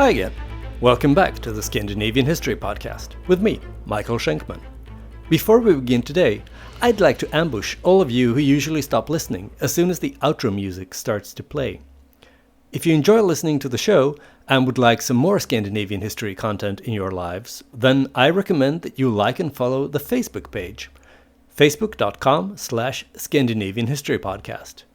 Hi again. Welcome back to the Scandinavian History Podcast with me, Michael Schenkman. Before we begin today, I'd like to ambush all of you who usually stop listening as soon as the outro music starts to play. If you enjoy listening to the show and would like some more Scandinavian history content in your lives, then I recommend that you like and follow the Facebook page, facebook.com/Scandinavian History Podcast.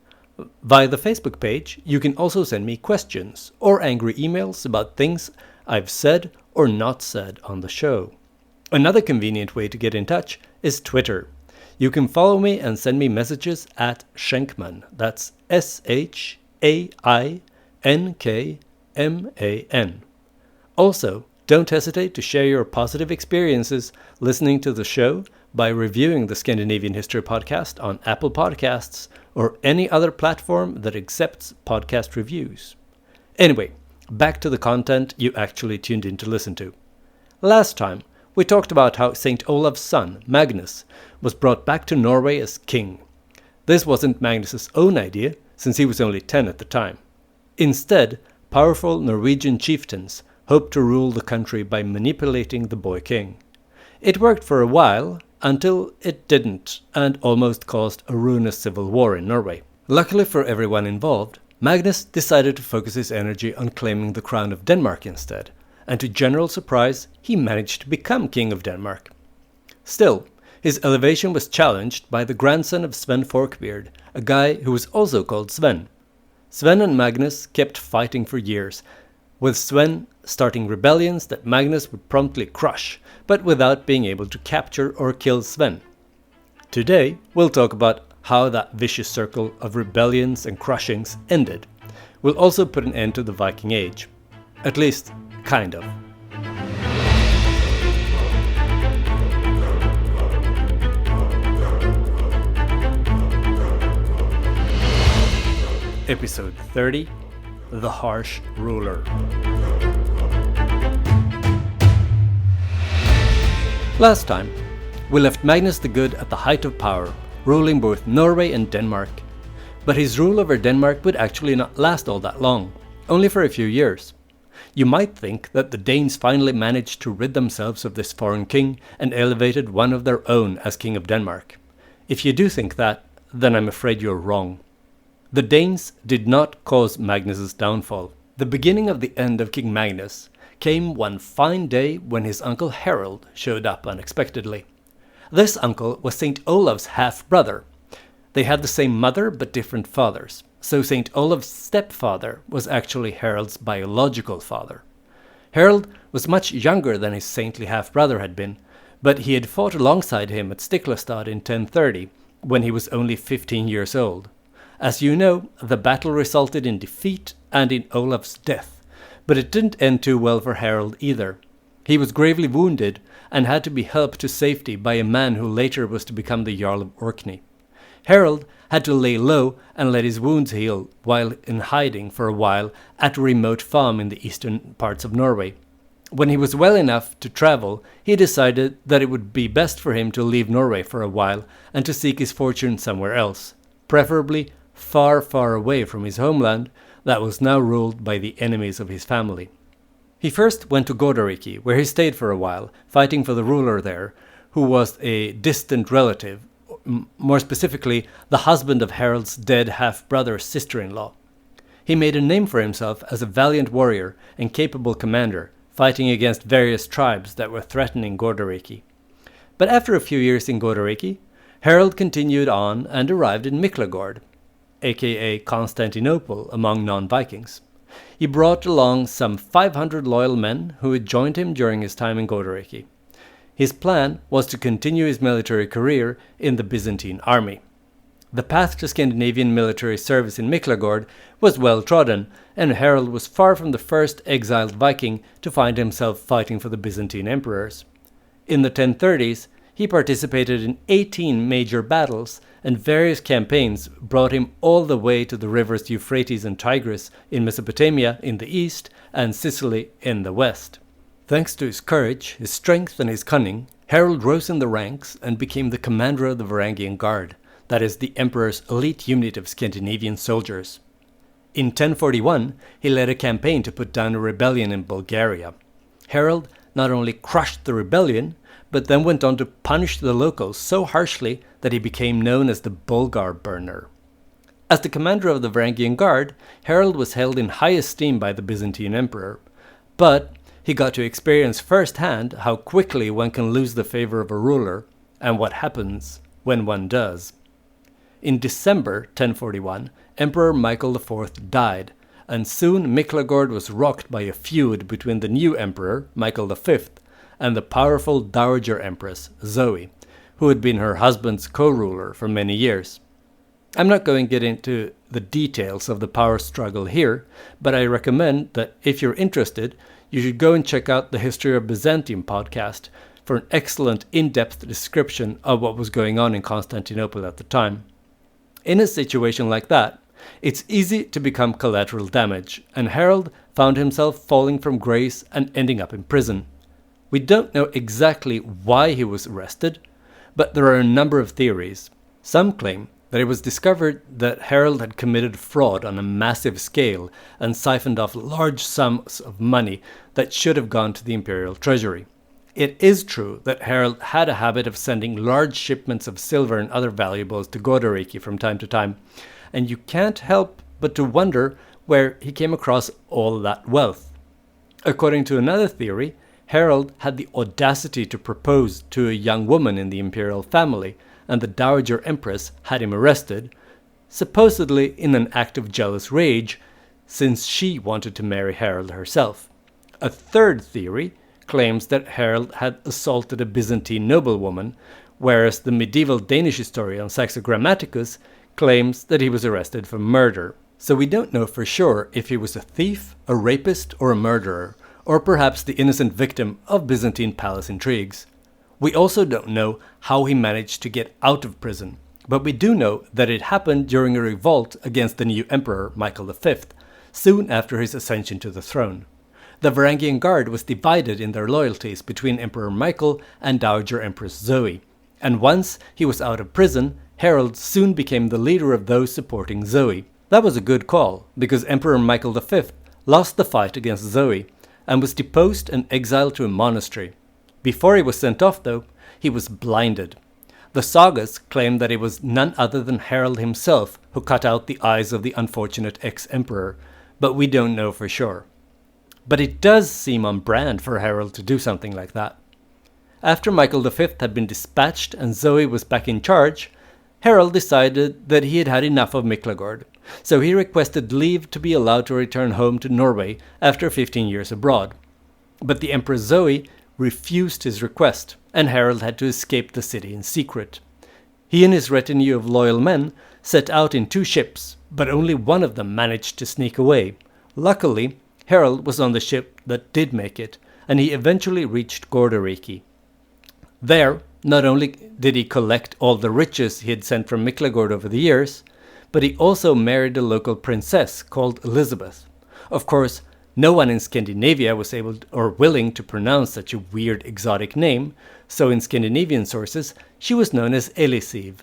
Via the Facebook page, you can also send me questions or angry emails about things I've said or not said on the show. Another convenient way to get in touch is Twitter. You can follow me and send me messages at Schenkman. That's SHAINKMAN. Also, don't hesitate to share your positive experiences listening to the show by reviewing the Scandinavian History Podcast on Apple Podcasts or any other platform that accepts podcast reviews. Anyway, back to the content you actually tuned in to listen to. Last time, we talked about how St. Olav's son, Magnus, was brought back to Norway as king. This wasn't Magnus's own idea, since he was only 10 at the time. Instead, powerful Norwegian chieftains hoped to rule the country by manipulating the boy king. It worked for a while, until it didn't, and almost caused a ruinous civil war in Norway. Luckily for everyone involved, Magnus decided to focus his energy on claiming the crown of Denmark instead, and to general surprise, he managed to become king of Denmark. Still, his elevation was challenged by the grandson of Sven Forkbeard, a guy who was also called Sven. Sven and Magnus kept fighting for years, with Sven starting rebellions that Magnus would promptly crush, but without being able to capture or kill Sven. Today, we'll talk about how that vicious circle of rebellions and crushings ended. We'll also put an end to the Viking Age. At least, kind of. Episode 30, The Harsh Ruler. Last time, we left Magnus the Good at the height of power, ruling both Norway and Denmark. But his rule over Denmark would actually not last all that long, only for a few years. You might think that the Danes finally managed to rid themselves of this foreign king and elevated one of their own as king of Denmark. If you do think that, then I'm afraid you're wrong. The Danes did not cause Magnus's downfall. The beginning of the end of King Magnus came one fine day when his uncle Harald showed up unexpectedly. This uncle was St. Olav's half-brother. They had the same mother but different fathers, so St. Olav's stepfather was actually Harald's biological father. Harald was much younger than his saintly half-brother had been, but he had fought alongside him at Stiklestad in 1030, when he was only 15 years old. As you know, the battle resulted in defeat and in Olav's death. But it didn't end too well for Harald either. He was gravely wounded and had to be helped to safety by a man who later was to become the Jarl of Orkney. Harald had to lay low and let his wounds heal while in hiding for a while at a remote farm in the eastern parts of Norway. When he was well enough to travel, he decided that it would be best for him to leave Norway for a while and to seek his fortune somewhere else, preferably far, far away from his homeland that was now ruled by the enemies of his family. He first went to Gordariki, where he stayed for a while, fighting for the ruler there, who was a distant relative, more specifically, the husband of Harald's dead half-brother's sister-in-law. He made a name for himself as a valiant warrior and capable commander, fighting against various tribes that were threatening Gordariki. But after a few years in Gordariki, Harald continued on and arrived in Miklagard, aka Constantinople among non-Vikings. He brought along some 500 loyal men who had joined him during his time in Gordariki. His plan was to continue his military career in the Byzantine army. The path to Scandinavian military service in Miklagard was well trodden, and Harald was far from the first exiled Viking to find himself fighting for the Byzantine emperors. In the 1030s, he participated in 18 major battles, and various campaigns brought him all the way to the rivers Euphrates and Tigris in Mesopotamia in the east and Sicily in the west. Thanks to his courage, his strength, and his cunning, Harald rose in the ranks and became the commander of the Varangian Guard, that is, the emperor's elite unit of Scandinavian soldiers. In 1041, he led a campaign to put down a rebellion in Bulgaria. Harald not only crushed the rebellion, but then went on to punish the locals so harshly that he became known as the Bulgar Burner. As the commander of the Varangian Guard, Harald was held in high esteem by the Byzantine emperor, but he got to experience firsthand how quickly one can lose the favor of a ruler, and what happens when one does. In December 1041, Emperor Michael IV died, and soon Miklagard was rocked by a feud between the new emperor, Michael V, and the powerful Dowager Empress, Zoe, who had been her husband's co-ruler for many years. I'm not going to get into the details of the power struggle here, but I recommend that if you're interested, you should go and check out the History of Byzantium podcast for an excellent in-depth description of what was going on in Constantinople at the time. In a situation like that, it's easy to become collateral damage, and Harald found himself falling from grace and ending up in prison. We don't know exactly why he was arrested, but there are a number of theories. Some claim that it was discovered that Harald had committed fraud on a massive scale and siphoned off large sums of money that should have gone to the imperial treasury. It is true that Harald had a habit of sending large shipments of silver and other valuables to Godariki from time to time, and you can't help but to wonder where he came across all that wealth. According to another theory, Harald had the audacity to propose to a young woman in the imperial family, and the Dowager Empress had him arrested, supposedly in an act of jealous rage, since she wanted to marry Harald herself. A third theory claims that Harald had assaulted a Byzantine noblewoman, whereas the medieval Danish historian Saxo Grammaticus claims that he was arrested for murder. So we don't know for sure if he was a thief, a rapist, or a murderer, or perhaps the innocent victim of Byzantine palace intrigues. We also don't know how he managed to get out of prison, but we do know that it happened during a revolt against the new emperor Michael V, soon after his ascension to the throne. The Varangian Guard was divided in their loyalties between Emperor Michael and Dowager Empress Zoe, and once he was out of prison, Harald soon became the leader of those supporting Zoe. That was a good call, because Emperor Michael V lost the fight against Zoe, and was deposed and exiled to a monastery. Before he was sent off, though, he was blinded. The sagas claim that it was none other than Harald himself who cut out the eyes of the unfortunate ex-emperor, but we don't know for sure. But it does seem on brand for Harald to do something like that. After Michael V had been dispatched and Zoe was back in charge, Harald decided that he had had enough of Miklagard, so he requested leave to be allowed to return home to Norway after 15 years abroad. But the Empress Zoe refused his request, and Harald had to escape the city in secret. He and his retinue of loyal men set out in 2 ships, but only one of them managed to sneak away. Luckily, Harald was on the ship that did make it, and he eventually reached Godariki. There, not only did he collect all the riches he had sent from Miklagard over the years, but he also married a local princess called Elizabeth. Of course, no one in Scandinavia was able or willing to pronounce such a weird exotic name, so in Scandinavian sources she was known as Elisiv.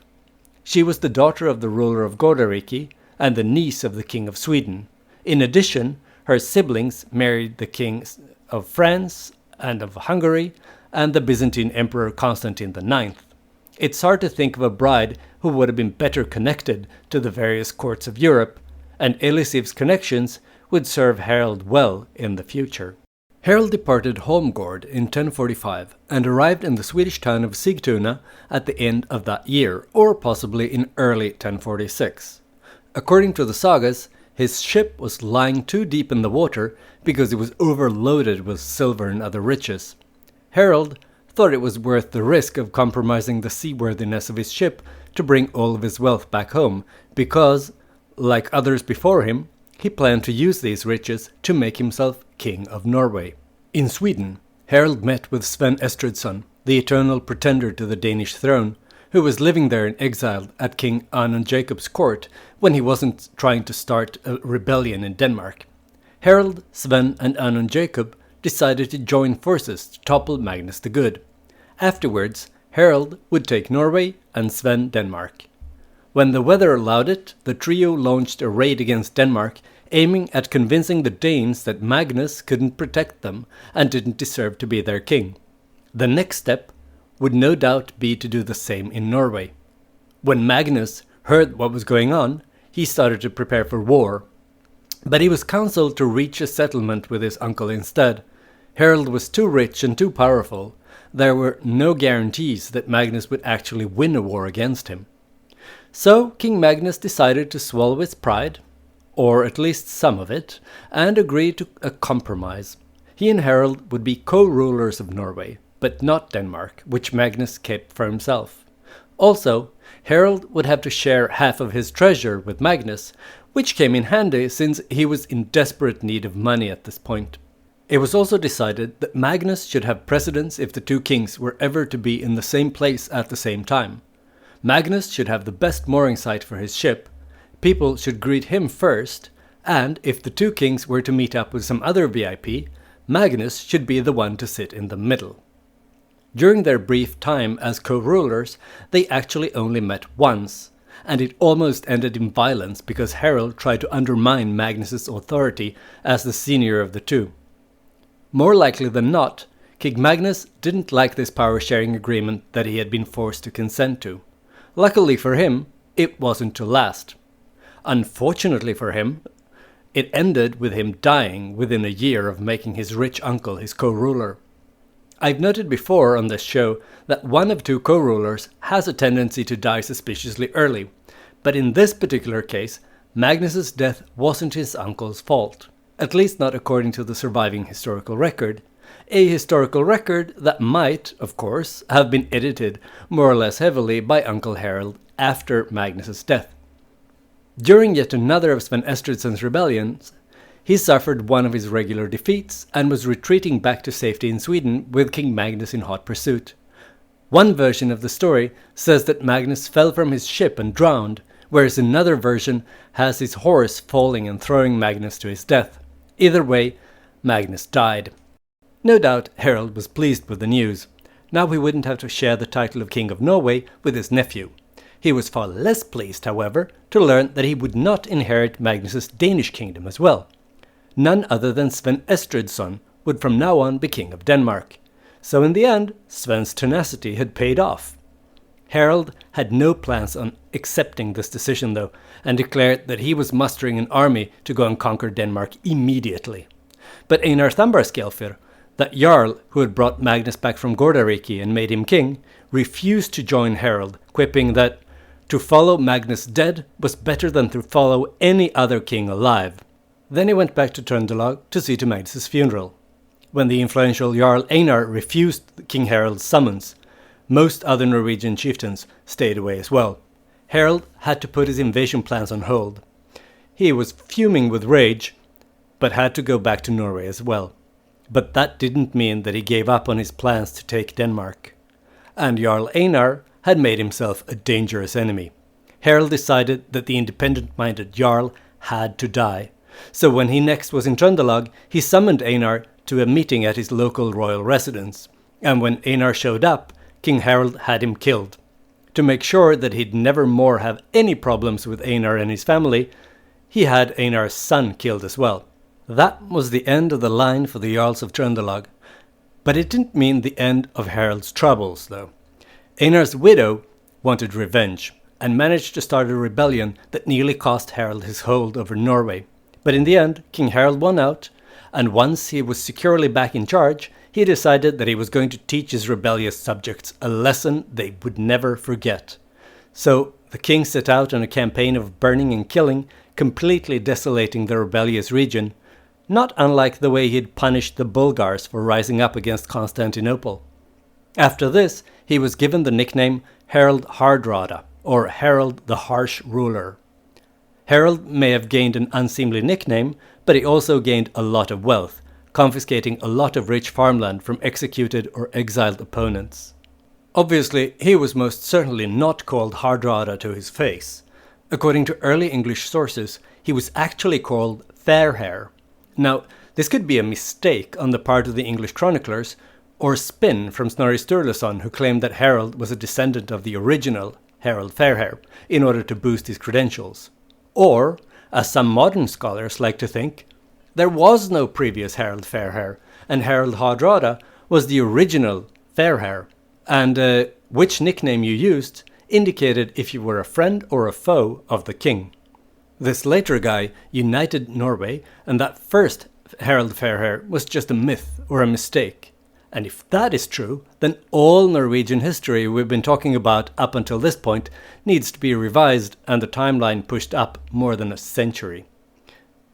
She was the daughter of the ruler of Godariki and the niece of the king of Sweden. In addition, her siblings married the kings of France and of Hungary and the Byzantine Emperor Constantine IX. It's hard to think of a bride who would have been better connected to the various courts of Europe, and Elisiv's connections would serve Harald well in the future. Harald departed Holmgård in 1045 and arrived in the Swedish town of Sigtuna at the end of that year, or possibly in early 1046. According to the sagas, his ship was lying too deep in the water because it was overloaded with silver and other riches. Harald thought it was worth the risk of compromising the seaworthiness of his ship to bring all of his wealth back home, because, like others before him, he planned to use these riches to make himself King of Norway. In Sweden, Harald met with Sven Estridsson, the eternal pretender to the Danish throne, who was living there in exile at King Anon Jacob's court when he wasn't trying to start a rebellion in Denmark. Harald, Sven, and Anon Jacob decided to join forces to topple Magnus the Good. Afterwards, Harald would take Norway and Sven Denmark. When the weather allowed it, the trio launched a raid against Denmark, aiming at convincing the Danes that Magnus couldn't protect them and didn't deserve to be their king. The next step would no doubt be to do the same in Norway. When Magnus heard what was going on, he started to prepare for war. But he was counseled to reach a settlement with his uncle instead. Harald was too rich and too powerful. There were no guarantees that Magnus would actually win a war against him. So King Magnus decided to swallow his pride, or at least some of it, and agreed to a compromise. He and Harald would be co-rulers of Norway, but not Denmark, which Magnus kept for himself. Also, Harald would have to share half of his treasure with Magnus, which came in handy since he was in desperate need of money at this point. It was also decided that Magnus should have precedence if the two kings were ever to be in the same place at the same time. Magnus should have the best mooring site for his ship, people should greet him first, and if the two kings were to meet up with some other VIP, Magnus should be the one to sit in the middle. During their brief time as co-rulers, they actually only met once, and it almost ended in violence because Harald tried to undermine Magnus's authority as the senior of the two. More likely than not, King Magnus didn't like this power-sharing agreement that he had been forced to consent to. Luckily for him, it wasn't to last. Unfortunately for him, it ended with him dying within a year of making his rich uncle his co-ruler. I've noted before on this show that one of two co-rulers has a tendency to die suspiciously early, but in this particular case, Magnus's death wasn't his uncle's fault, at least not according to the surviving historical record, a historical record that might, of course, have been edited more or less heavily by Uncle Harald after Magnus's death. During yet another of Sven Estrithson's rebellions, he suffered one of his regular defeats and was retreating back to safety in Sweden with King Magnus in hot pursuit. One version of the story says that Magnus fell from his ship and drowned, whereas another version has his horse falling and throwing Magnus to his death. Either way, Magnus died. No doubt Harald was pleased with the news. Now he wouldn't have to share the title of King of Norway with his nephew. He was far less pleased, however, to learn that he would not inherit Magnus's Danish kingdom as well. None other than Sven Estridsson would from now on be king of Denmark. So in the end, Sven's tenacity had paid off. Harald had no plans on accepting this decision though, and declared that he was mustering an army to go and conquer Denmark immediately. But Einar Tambarskjálfr, that Jarl who had brought Magnus back from Gordariki and made him king, refused to join Harald, quipping that to follow Magnus dead was better than to follow any other king alive. Then he went back to Trøndelag to see to Magnus's funeral. When the influential Jarl Einar refused King Harald's summons, most other Norwegian chieftains stayed away as well. Harald had to put his invasion plans on hold. He was fuming with rage, but had to go back to Norway as well. But that didn't mean that he gave up on his plans to take Denmark. And Jarl Einar had made himself a dangerous enemy. Harald decided that the independent-minded Jarl had to die. So when he next was in Trøndelag, he summoned Einar to a meeting at his local royal residence. And when Einar showed up, King Harald had him killed. To make sure that he'd never more have any problems with Einar and his family, he had Einar's son killed as well. That was the end of the line for the Jarls of Trøndelag. But it didn't mean the end of Harald's troubles, though. Einar's widow wanted revenge, and managed to start a rebellion that nearly cost Harald his hold over Norway. But in the end, King Harald won out, and once he was securely back in charge, he decided that he was going to teach his rebellious subjects a lesson they would never forget. So the king set out on a campaign of burning and killing, completely desolating the rebellious region, not unlike the way he'd punished the Bulgars for rising up against Constantinople. After this, he was given the nickname Harald Hardrada, or Harald the Harsh Ruler. Harald may have gained an unseemly nickname, but he also gained a lot of wealth, confiscating a lot of rich farmland from executed or exiled opponents. Obviously, he was most certainly not called Hardrada to his face. According to early English sources, he was actually called Fairhair. Now, this could be a mistake on the part of the English chroniclers, or spin from Snorri Sturluson, who claimed that Harald was a descendant of the original Harald Fairhair, in order to boost his credentials. Or As some modern scholars like to think, there was no previous Harald Fairhair, and Harald Hardrada was the original Fairhair, and which nickname you used indicated if you were a friend or a foe of the king. This later guy united Norway, and that first Harald Fairhair was just a myth or a mistake. And if that is true, then all Norwegian history we've been talking about up until this point needs to be revised and the timeline pushed up more than a century.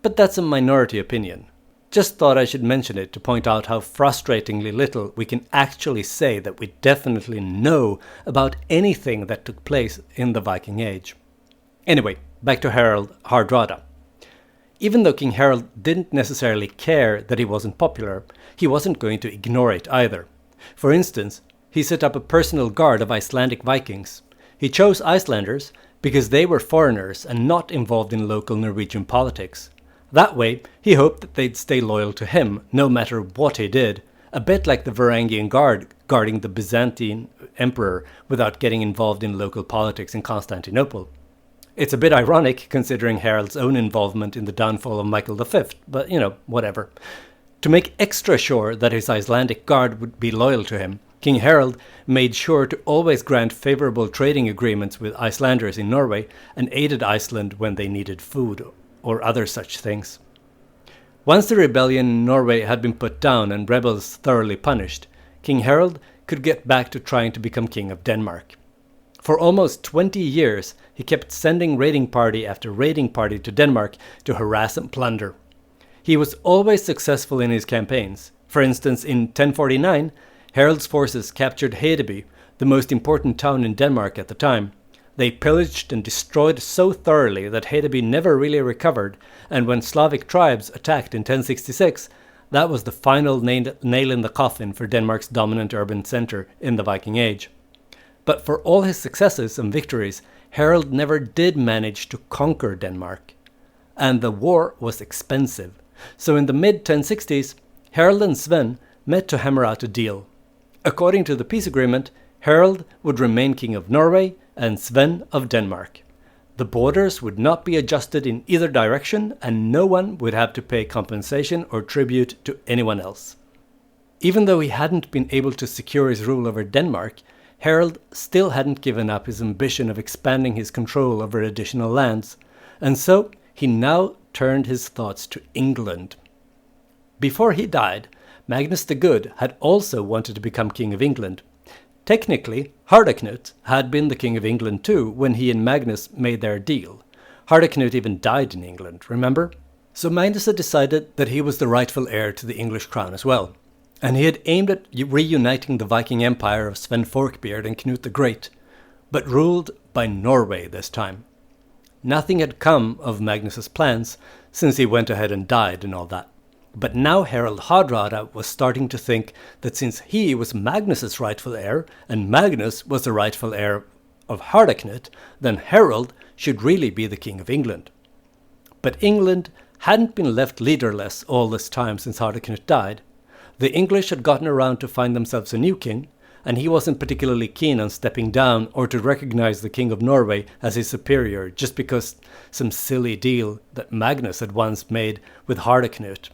But that's a minority opinion. Just thought I should mention it to point out how frustratingly little we can actually say that we definitely know about anything that took place in the Viking Age. Anyway, back to Harald Hardrada. Even though King Harald didn't necessarily care that he wasn't popular, he wasn't going to ignore it either. For instance, he set up a personal guard of Icelandic Vikings. He chose Icelanders because they were foreigners and not involved in local Norwegian politics. That way, he hoped that they'd stay loyal to him, no matter what he did, a bit like the Varangian Guard guarding the Byzantine emperor without getting involved in local politics in Constantinople. It's a bit ironic considering Harald's own involvement in the downfall of Michael V, but whatever. To make extra sure that his Icelandic Guard would be loyal to him, King Harald made sure to always grant favorable trading agreements with Icelanders in Norway and aided Iceland when they needed food or other such things. Once the rebellion in Norway had been put down and rebels thoroughly punished, King Harald could get back to trying to become King of Denmark. For almost 20 years, he kept sending raiding party after raiding party to Denmark to harass and plunder. He was always successful in his campaigns. For instance, in 1049, Harald's forces captured Hedeby, the most important town in Denmark at the time. They pillaged and destroyed so thoroughly that Hedeby never really recovered, and when Slavic tribes attacked in 1066, that was the final nail in the coffin for Denmark's dominant urban center in the Viking Age. But for all his successes and victories, Harald never did manage to conquer Denmark. And the war was expensive. So in the mid-1060s, Harald and Sven met to hammer out a deal. According to the peace agreement, Harald would remain King of Norway and Sven of Denmark. The borders would not be adjusted in either direction, and no one would have to pay compensation or tribute to anyone else. Even though he hadn't been able to secure his rule over Denmark, Harald still hadn't given up his ambition of expanding his control over additional lands, and so he now turned his thoughts to England. Before he died, Magnus the Good had also wanted to become King of England. Technically, Hardaknut had been the King of England too when he and Magnus made their deal. Hardaknut even died in England, remember? So Magnus had decided that he was the rightful heir to the English crown as well. And he had aimed at reuniting the Viking Empire of Sven Forkbeard and Knut the Great, but ruled by Norway this time. Nothing had come of Magnus's plans, since he went ahead and died and all that. But now Harald Hardrada was starting to think that since he was Magnus's rightful heir, and Magnus was the rightful heir of Hardaknut, then Harald should really be the King of England. But England hadn't been left leaderless all this time since Hardaknut died. The English had gotten around to find themselves a new king, and he wasn't particularly keen on stepping down or to recognize the King of Norway as his superior just because some silly deal that Magnus had once made with Hardaknut.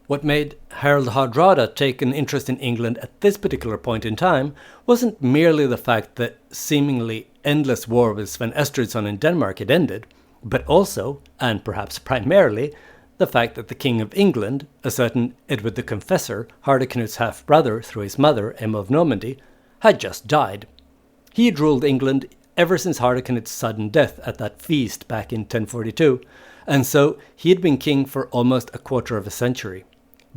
What made Harald Hardrada take an interest in England at this particular point in time wasn't merely the fact that seemingly endless war with Sven Estridsson in Denmark had ended, but also, and perhaps primarily, the fact that the King of England, a certain Edward the Confessor, Hardaknut's half-brother through his mother, Emma of Normandy, had just died. He had ruled England ever since Hardaknut's sudden death at that feast back in 1042, and so he had been king for almost a quarter of a century.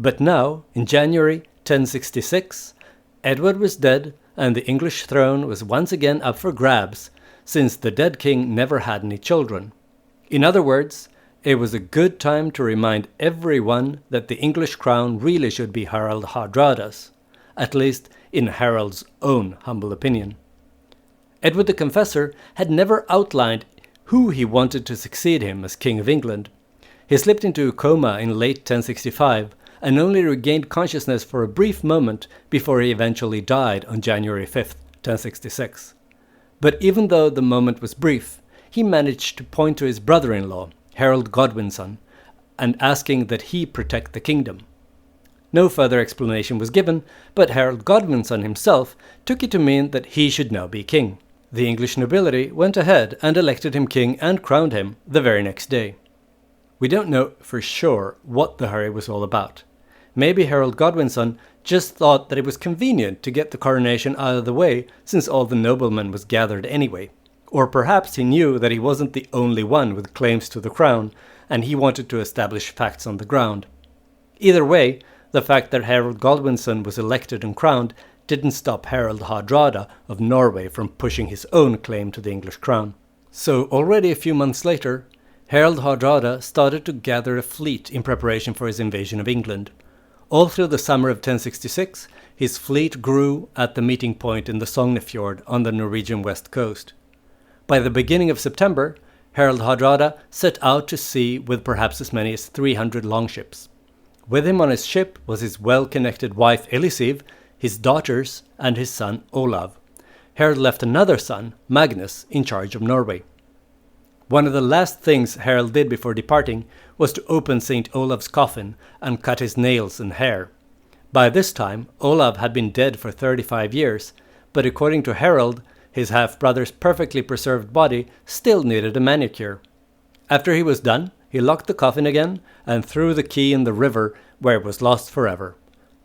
But now, in January 1066, Edward was dead and the English throne was once again up for grabs, since the dead king never had any children. In other words, it was a good time to remind everyone that the English crown really should be Harald Hardrada's, at least in Harald's own humble opinion. Edward the Confessor had never outlined who he wanted to succeed him as King of England. He slipped into a coma in late 1065 and only regained consciousness for a brief moment before he eventually died on January 5th, 1066. But even though the moment was brief, he managed to point to his brother-in-law, Harald Godwinson, and asking that he protect the kingdom. No further explanation was given, but Harald Godwinson himself took it to mean that he should now be king. The English nobility went ahead and elected him king and crowned him the very next day. We don't know for sure what the hurry was all about. Maybe Harald Godwinson just thought that it was convenient to get the coronation out of the way since all the noblemen was gathered anyway. Or perhaps he knew that he wasn't the only one with claims to the crown, and he wanted to establish facts on the ground. Either way, the fact that Harald Godwinson was elected and crowned didn't stop Harald Hardrada of Norway from pushing his own claim to the English crown. So already a few months later, Harald Hardrada started to gather a fleet in preparation for his invasion of England. All through the summer of 1066, his fleet grew at the meeting point in the Sognefjord on the Norwegian west coast. By the beginning of September, Harald Hardrada set out to sea with perhaps as many as 300 longships. With him on his ship was his well-connected wife Elisiv, his daughters, and his son Olav. Harald left another son, Magnus, in charge of Norway. One of the last things Harald did before departing was to open St. Olav's coffin and cut his nails and hair. By this time, Olav had been dead for 35 years, but according to Harald, his half-brother's perfectly preserved body still needed a manicure. After he was done, he locked the coffin again and threw the key in the river where it was lost forever.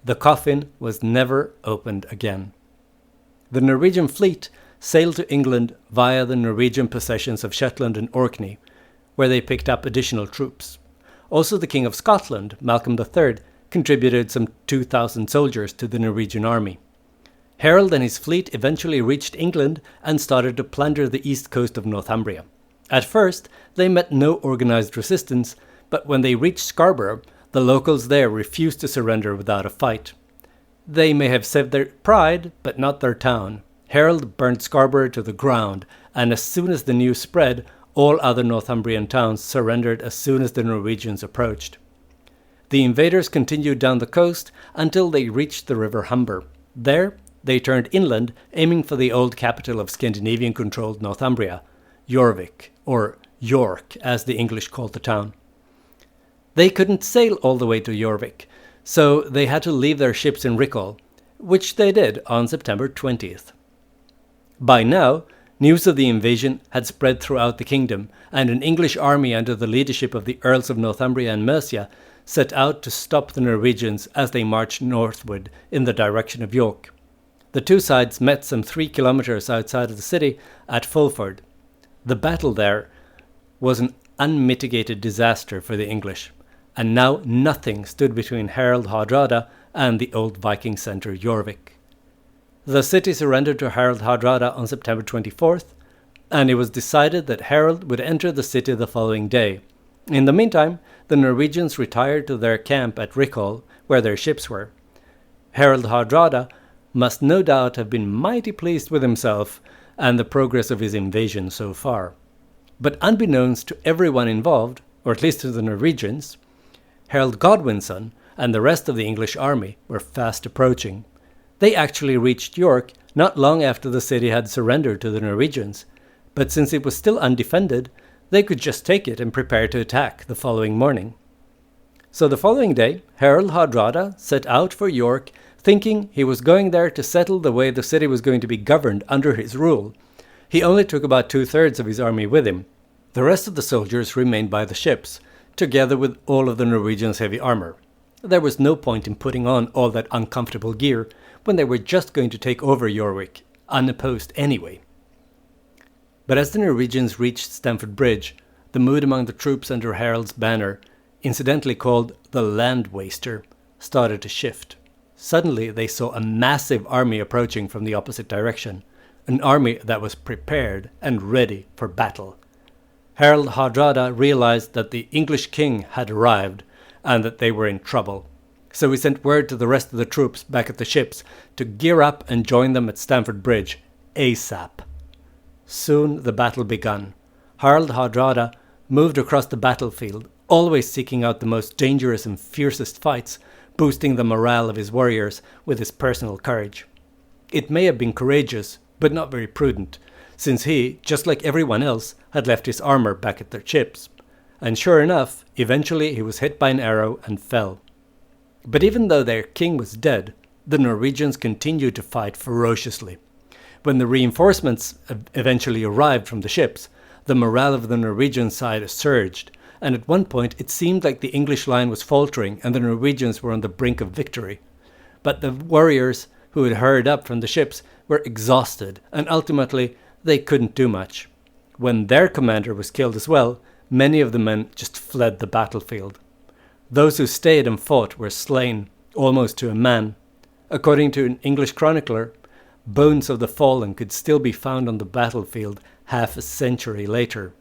The coffin was never opened again. The Norwegian fleet sailed to England via the Norwegian possessions of Shetland and Orkney, where they picked up additional troops. Also the King of Scotland, Malcolm III, contributed some 2,000 soldiers to the Norwegian army. Harald and his fleet eventually reached England and started to plunder the east coast of Northumbria. At first, they met no organized resistance, but when they reached Scarborough, the locals there refused to surrender without a fight. They may have saved their pride, but not their town. Harald burnt Scarborough to the ground, and as soon as the news spread, all other Northumbrian towns surrendered as soon as the Norwegians approached. The invaders continued down the coast until they reached the River Humber. There, they turned inland, aiming for the old capital of Scandinavian-controlled Northumbria, Jorvik, or York, as the English called the town. They couldn't sail all the way to Jorvik, so they had to leave their ships in Rickhall, which they did on September 20th. By now, news of the invasion had spread throughout the kingdom, and an English army under the leadership of the Earls of Northumbria and Mercia set out to stop the Norwegians as they marched northward in the direction of York. The two sides met some 3 kilometers outside of the city at Fulford. The battle there was an unmitigated disaster for the English, and now nothing stood between Harald Hardrada and the old Viking centre Jorvik. The city surrendered to Harald Hardrada on September 24th, and it was decided that Harald would enter the city the following day. In the meantime, the Norwegians retired to their camp at Rickhall, where their ships were. Harald Hardrada must no doubt have been mighty pleased with himself and the progress of his invasion so far. But unbeknownst to everyone involved, or at least to the Norwegians, Harald Godwinson and the rest of the English army were fast approaching. They actually reached York not long after the city had surrendered to the Norwegians, but since it was still undefended, they could just take it and prepare to attack the following morning. So the following day, Harald Hardrada set out for York, thinking he was going there to settle the way the city was going to be governed under his rule. He only took about 2/3 of his army with him. The rest of the soldiers remained by the ships, together with all of the Norwegians' heavy armor. There was no point in putting on all that uncomfortable gear when they were just going to take over Jorvik, unopposed anyway. But as the Norwegians reached Stamford Bridge, the mood among the troops under Harald's banner, incidentally called the Land Waster, started to shift. Suddenly they saw a massive army approaching from the opposite direction, an army that was prepared and ready for battle. Harald Hardrada realized that the English king had arrived and that they were in trouble. So he sent word to the rest of the troops back at the ships to gear up and join them at Stamford Bridge, ASAP. Soon the battle began. Harald Hardrada moved across the battlefield, always seeking out the most dangerous and fiercest fights, boosting the morale of his warriors with his personal courage. It may have been courageous, but not very prudent, since he, just like everyone else, had left his armor back at their ships. and sure enough, eventually he was hit by an arrow and fell. But even though their king was dead, the Norwegians continued to fight ferociously. When the reinforcements eventually arrived from the ships, the morale of the Norwegian side surged, and at one point it seemed like the English line was faltering and the Norwegians were on the brink of victory. But the warriors who had hurried up from the ships were exhausted, and ultimately they couldn't do much. When their commander was killed as well, many of the men just fled the battlefield. Those who stayed and fought were slain, almost to a man. According to an English chronicler, bones of the fallen could still be found on the battlefield half a century later.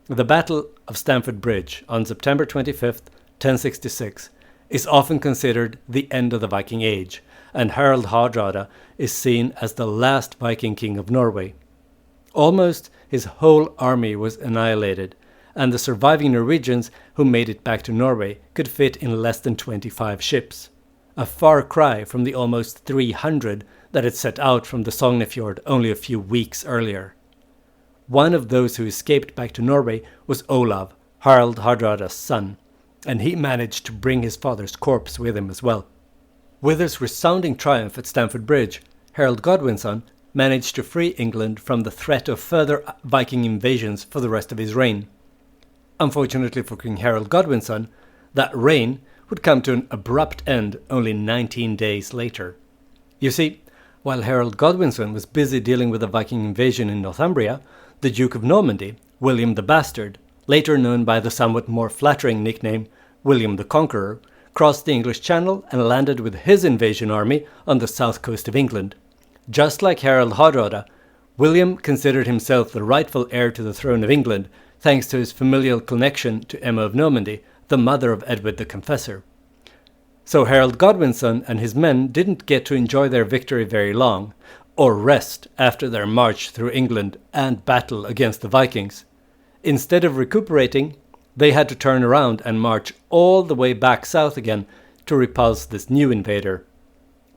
The Battle of Stamford Bridge on September 25th, 1066, is often considered the end of the Viking Age, and Harald Hardrada is seen as the last Viking king of Norway. Almost his whole army was annihilated, and the surviving Norwegians who made it back to Norway could fit in less than 25 ships, a far cry from the almost 300 that had set out from the Sognefjord only a few weeks earlier. One of those who escaped back to Norway was Olav, Harald Hardrada's son, and he managed to bring his father's corpse with him as well. With his resounding triumph at Stamford Bridge, Harald Godwinson managed to free England from the threat of further Viking invasions for the rest of his reign. Unfortunately for King Harald Godwinson, that reign would come to an abrupt end only 19 days later. You see, while Harald Godwinson was busy dealing with a Viking invasion in Northumbria, the Duke of Normandy, William the Bastard, later known by the somewhat more flattering nickname William the Conqueror, crossed the English Channel and landed with his invasion army on the south coast of England. Just like Harald Hardrada, William considered himself the rightful heir to the throne of England, thanks to his familial connection to Emma of Normandy, the mother of Edward the Confessor. So Harald Godwinson and his men didn't get to enjoy their victory very long, or rest after their march through England and battle against the Vikings. Instead of recuperating, they had to turn around and march all the way back south again to repulse this new invader.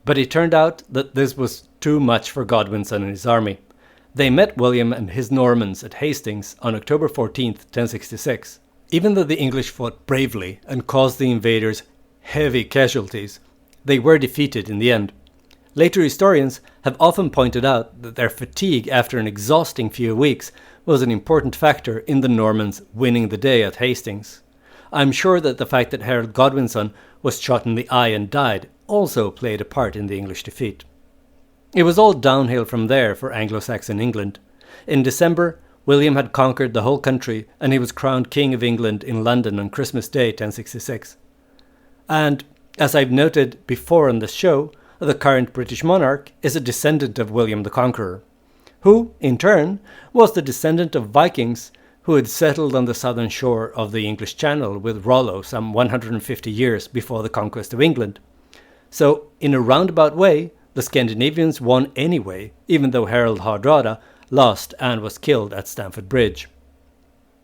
But it turned out that this was too much for Godwinson and his army. They met William and his Normans at Hastings on October 14th, 1066. Even though the English fought bravely and caused the invaders heavy casualties, they were defeated in the end. Later historians have often pointed out that their fatigue after an exhausting few weeks was an important factor in the Normans winning the day at Hastings. I'm sure that the fact that Harald Godwinson was shot in the eye and died also played a part in the English defeat. It was all downhill from there for Anglo-Saxon England. In December, William had conquered the whole country and he was crowned King of England in London on Christmas Day 1066. And, as I've noted before on this show, the current British monarch is a descendant of William the Conqueror, who, in turn, was the descendant of Vikings who had settled on the southern shore of the English Channel with Rollo some 150 years before the conquest of England. So, in a roundabout way, the Scandinavians won anyway, even though Harald Hardrada lost and was killed at Stamford Bridge.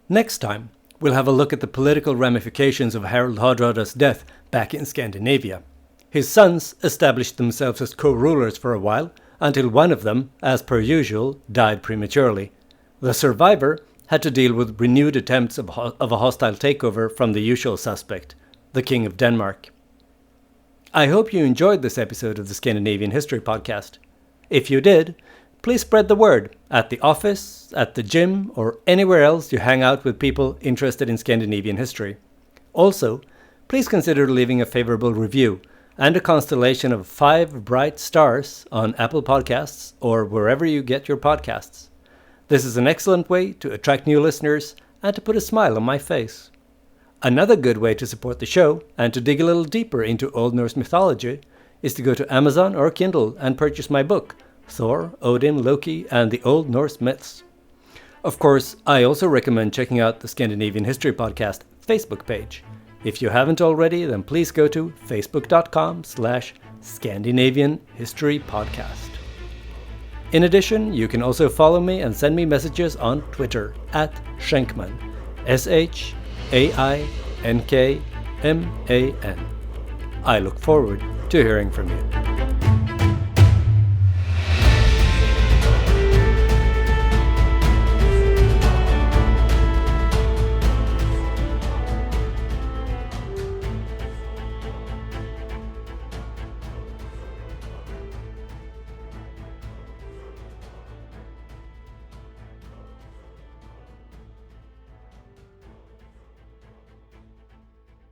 Next time, we'll have a look at the political ramifications of Harald Hardrada's death back in Scandinavia. His sons established themselves as co-rulers for a while, until one of them, as per usual, died prematurely. The survivor had to deal with renewed attempts of a hostile takeover from the usual suspect, the King of Denmark. I hope you enjoyed this episode of the Scandinavian History Podcast. If you did, please spread the word at the office, at the gym, or anywhere else you hang out with people interested in Scandinavian history. Also, please consider leaving a favorable review and a constellation of 5 bright stars on Apple Podcasts or wherever you get your podcasts. This is an excellent way to attract new listeners and to put a smile on my face. Another good way to support the show and to dig a little deeper into Old Norse mythology is to go to Amazon or Kindle and purchase my book, Thor, Odin, Loki, and the Old Norse Myths. Of course, I also recommend checking out the Scandinavian History Podcast Facebook page. If you haven't already, then please go to facebook.com/Scandinavian History Podcast. In addition, you can also follow me and send me messages on Twitter at Schenkman, SHAINKMAN. I look forward to hearing from you.